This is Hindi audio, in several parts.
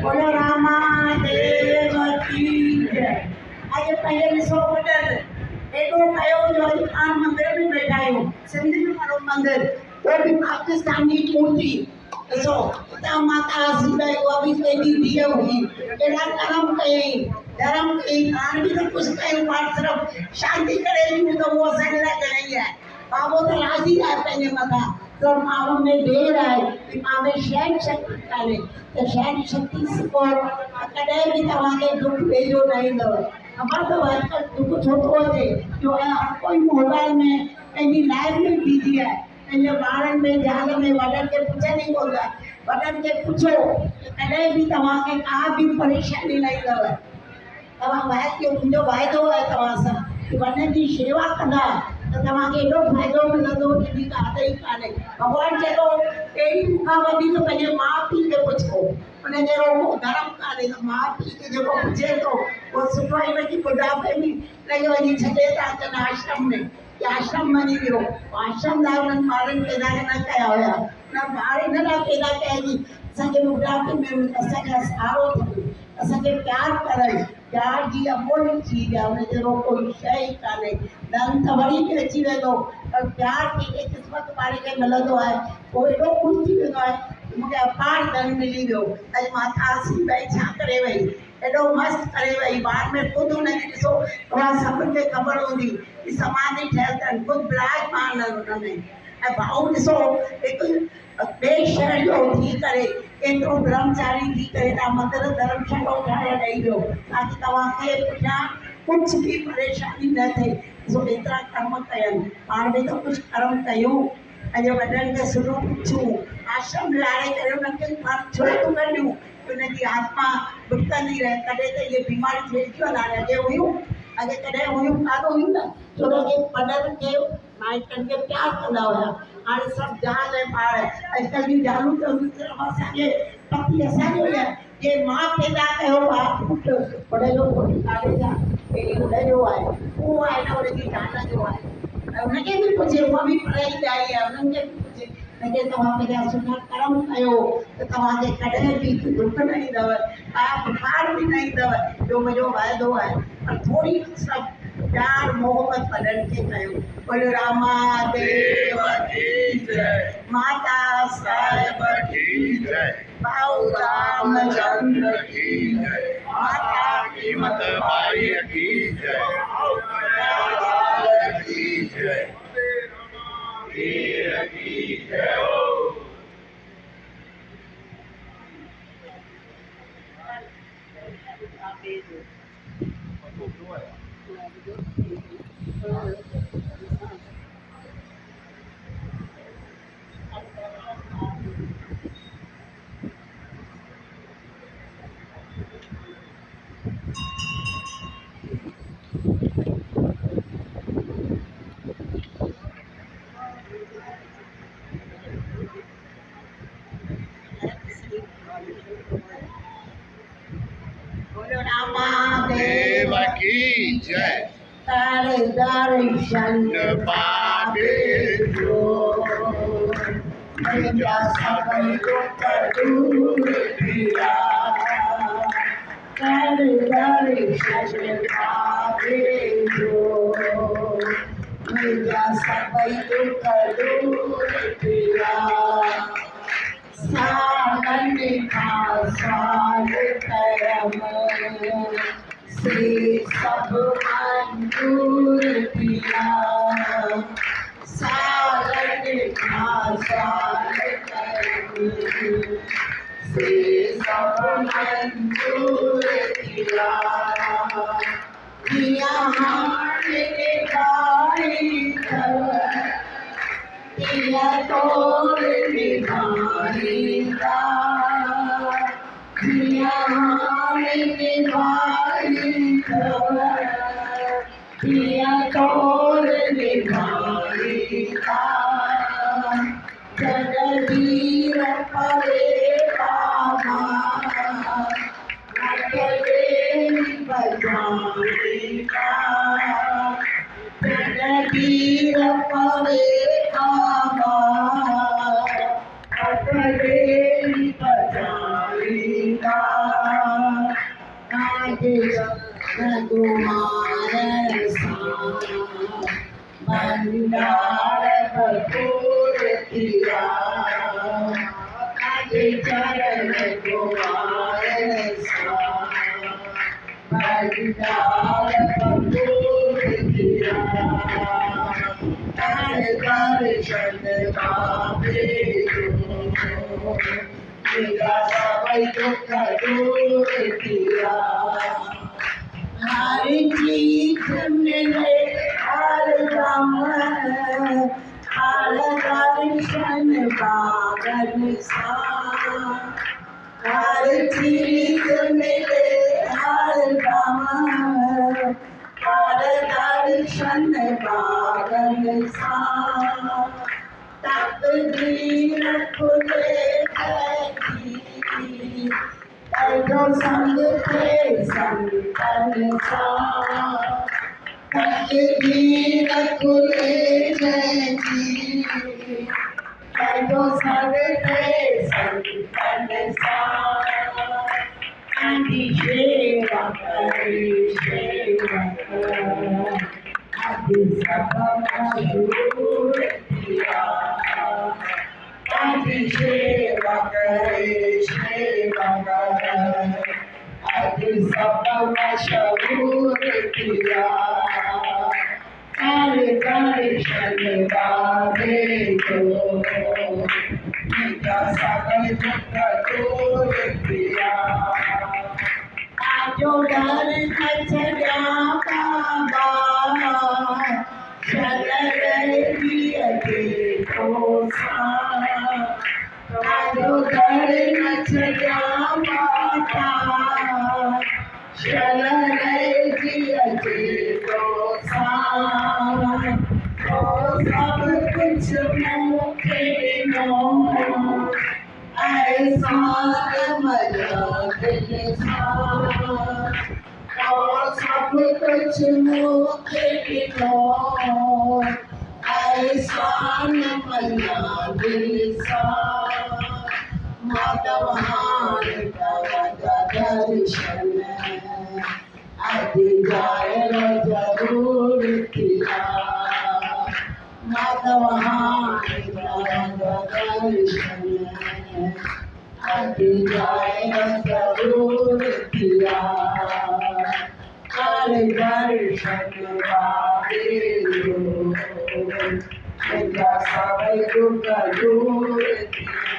बोलो रामा देव की जय। આજે पहले विश्व पटेल एडो कयो जो अॼु मंदिर में बैठा आहियूं सिंधी में वारो मंदिर वो भी पाकिस्तानी मूर्ति ॾिसो उतां माता हसीबाई उहा बि पंहिंजी धीअ हुई अहिड़ा कर्म कयईं धर्म कयईं हाणे बि त कुझु कयूं पाण सिर्फ़ु शांति करे ॾियूं त उहो असांजे लाइ घणेई आहे बाबो त राज़ी आहे पंहिंजे मथां तो माण्हू में देर आहे कि मां में शैन शक्ति कान्हे त शैन शक्ति सिखो कॾहिं बि तव्हांखे दुख वेझो न ईंदव ख़बर अथव अॼुकल्ह दुख छो थो अचे जो हर कोई मोबाइल में पंहिंजी लाइफ में बिज़ी आहे पंहिंजे ॿारनि में ज़ाल में वॾनि खे पुछनि ई कोन था वॾनि खे पुछो कॾहिं बि तव्हांखे का बि परेशानी न ईंदव तव्हां वाइदो मुंहिंजो वाइदो आहे तव्हां सां कि वॾनि जी शेवा कंदा त तव्हांखे एॾो फ़ाइदो मिलंदो जंहिंजी का हद ई कान्हे भॻवानु चए थो पहिरीं मूंखां वधीक पंहिंजे माउ पीउ खे पुछो उन जहिड़ो को धर्म कान्हे त माउ पीउ खे जेको पुछे थो उहो सुठो ई वञी ॿुढापे में लॻी वञी छॾे था अचनि आश्रम में कि आश्रम वञी वियो आश्रम लाइ उन्हनि ॿारनि पैदा न कया हुया उन ॿार इन लाइ पैदा कया कि असांखे ॿुढापे में असांखे सहारो थिए असांखे प्यार करनि प्यार जी अमूल्य चीज आहे उन जहिड़ो कोई शइ ई कान्हे धन त वरी बि अची वेंदो पर प्यार कंहिंखे क़िस्मत वारे खे मिलंदो आहे पोइ एॾो ख़ुशि थी वेंदो आहे मूंखे अपार धन मिली वियो अॼु माता हसीबाई छा करे वई एॾो मस्तु करे वई ॿार में ख़ुदि हुनखे ॾिसो उहा सभिनि खे ख़बर हूंदी कि समाधि ठहियल अथनि ख़ुदि विराजमान हुन में ऐं भाऊ ॾिसो हिकु ॿिए शहर जो थी करे एतिरो ब्रह्मचारी थी करे तव्हां मंदरु धर्मशाला ठाहे ॾेई वियो ताकि तव्हांखे पुठियां कुझु बि परेशानी न थिए ॾिसो एतिरा कर्म कयनि पाण बि त कुझु कर्म कयूं पंहिंजे वॾनि खे सुठो पुछूं आश्रम लारे करे उन्हनि खे पाण छो थो कढियूं उनजी आत्मा भुटकंदी रहे कॾहिं त इहे बीमारियूं थिए थियूं हाणे अॻे हुयूं अॻे कॾहिं हुयूं कान हुयूं न छो त वॾनि खे माइटनि खे प्यार कंदा हुया हाणे सभु ज़ाल ऐं ॿार अॼुकल्ह जी ज़ालूं त सिर्फ़ु असांजे पति असांजो ई आहे जे मां पैदा कयो आहे पुटु वॾे जो पुटु काॾे जा वॾे जो आहे उहो आहे न हुनजी ज़ाल जो आहे ऐं हुनखे बि पुछे उहा बि पढ़ाई आई आहे उन्हनि खे बि पुछे हुनखे तव्हां पंहिंजा सुठा कर्म कयो त तव्हांखे कॾहिं बि दुख न ईंदव का बुखार बि न ईंदव जो मुंहिंजो वाइदो आहे पर थोरी सभु प्यार मोहब्बत वॾनि खे कयो बोलो रामा देव की जय माता साहिब की जय भाऊ रामचंद्र की जय माता की मत भाई की जय की जय की जय बोलो रामा देव की जय तारे दर्शन पावे जो मेरा सब दुख दूर किया तारे दर्शन पावे जो मेरा सब दुख दूर किया सावन का साल करम से सब मंजूर किया सावन का साल करम से सब मंजूर किया हमने गाई दिया तोड़ निभाई का दिया निभाई दिया तोड़ निभाई का जगदीर परे बाबा नगरे बजाई का जगदीर परे बाबा नगरे बजाई का આજે કુમાર મંડાળ ભરપૂર થયા આજે ચરણ કુમાર મંડાળ ભરપૂર થયા તારે દર્શન પામે मेरा समय दुख दूर किया हर चीज मिले हर गम हर दर्शन बागन सा हर चीज मिले हर गम हर दर्शन बागन सा तकदीर खुले जो संग थे संतन सा तकदीर खुले जो संग थे संतन सा आदि सेवक आदि सब मशहूर किया आदि सेवक आदि सब मशहूर किया हर दर्शन बाबे को मेरा सकल दुख दूर किया आजो डर न चढ़ा बाबा चल रही को आजो डर न चढ़ा माता चल रही को सब कुछ मुखे नो ऐसा मजा दिल सा सब कुछ मुखे नो ऐसा मजा दिल सा माधवान दर्शन अधिकार जरूर किया माधवान दर्शन अधिकार जरूर किया हर दर्शन बाबे मेरा समय दुख दूर किया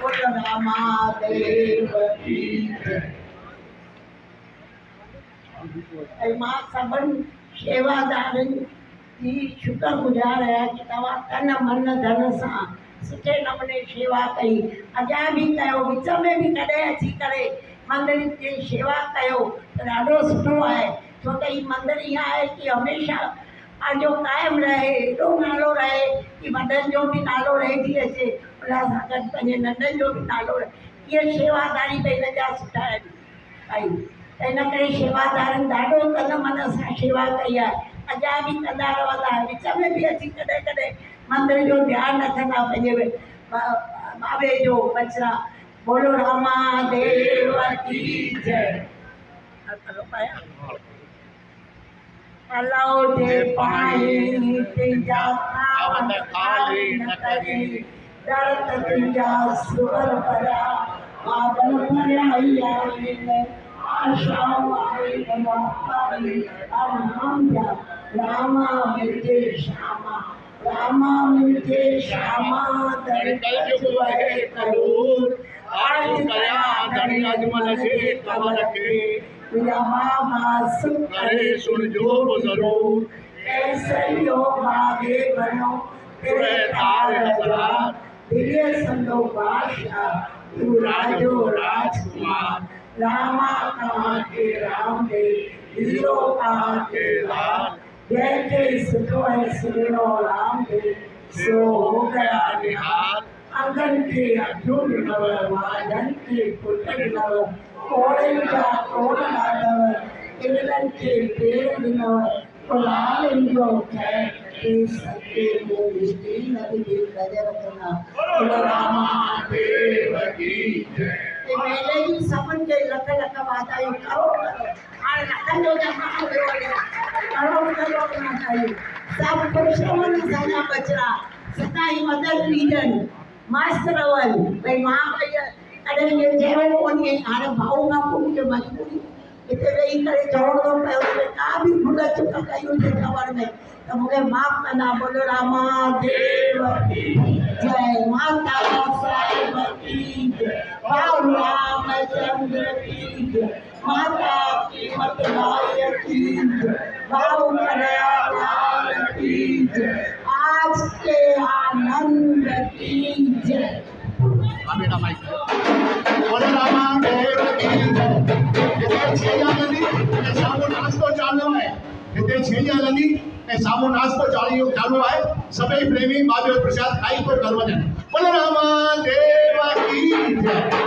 रामादेव की मां सबन सेवादारनि जी शुक्रगुज़ार आहियां कि तव्हां तन मन धन सां सुठे नमूने शेवा कई अॻियां बि कयो विच में बि कॾहिं अची करे मंदिर जी शेवा कयो त ॾाढो सुठो आहे छो त हीउ मंदिर ईअं आहे कि हमेशह पंहिंजो क़ाइमु रहे एॾो नालो रहे कि वॾनि जो बि नालो रहिजी अचे उन सां गॾु पंहिंजे नंढनि जो बि नालो रहे इहे शेवादारी भई हिन जा सुठा आहिनि भई त इन करे शेवादारनि ॾाढो तन मन सां शेवा कई आहे अॻियां बि कंदा रहंदा विच में बि अची कॾहिं कॾहिं मंदिर जो ध्यानु रखंदा पंहिंजे बाबे जो बचड़ा बोलो रामा देव की जय अलाओ जे पाणी तुंहिंजा खाली न करे दर्द तुंहिंजा सुवर भरिया पावन भरिया आहिनि आशाऊं आहिनि वापारी नाम जा रामा मिलजे श्यामा रामा मिलजे श्यामा दर कज वहे करूर आज कया धनी अजमल से कवर के तुझा मामा सुन करे सुन जो जरूर ऐसे यो भागे बनो तेरे तार हजार दिव्य संतो बादशाह तू राजो राजकुमार रामा कहाँ के राम दे हीरो कहाँ के लाल जय जय सुनो है सुनो राम दे सो हो गया निहाल अंगन के अर्जुन नव वादन के पुत्र नव कोड़े का कोड़ नादव इलन के पेड़ नव कुलाल इंद्रो है सत्य मोहिनी नदी नजर रखना रामा देव की जय ते मेले जी सभिनि खे लख लख वाधायूं करोड़ हाणे लखनि जो जमा करोड़ करोड़ वाधायूं सभु ख़ुशि रहनि असांजा बचिड़ा सदाईं मदद ॾींदनि मस्तु रहनि भई मां भई कॾहिं इहो चयो कोन्हे हाणे भाऊ खां पोइ मूंखे मजबूरी हिते वेही करे चवणो थो पियो की का बि भुल चुक कई हुजे ख़बर में त मूंखे माफ़ कंदा बोलो रामा देव की जय माता साहिब की जय भाऊ रामचंद्र की जय माता की मतलाई की जय भाऊ कन्हैयालाल की जय आज के आनंद की जय। बोलो रामा देव की जय। हिते छेजा लॻी ऐं साम्हूं नाश्तो चालू आहे हिते छेजा लॻी ऐं साम्हूं नाश्तो चालू आहे सभई प्रेमी बाबे जो प्रसाद खाई पोइ घर वञनि। बोलो रामा देव की जय।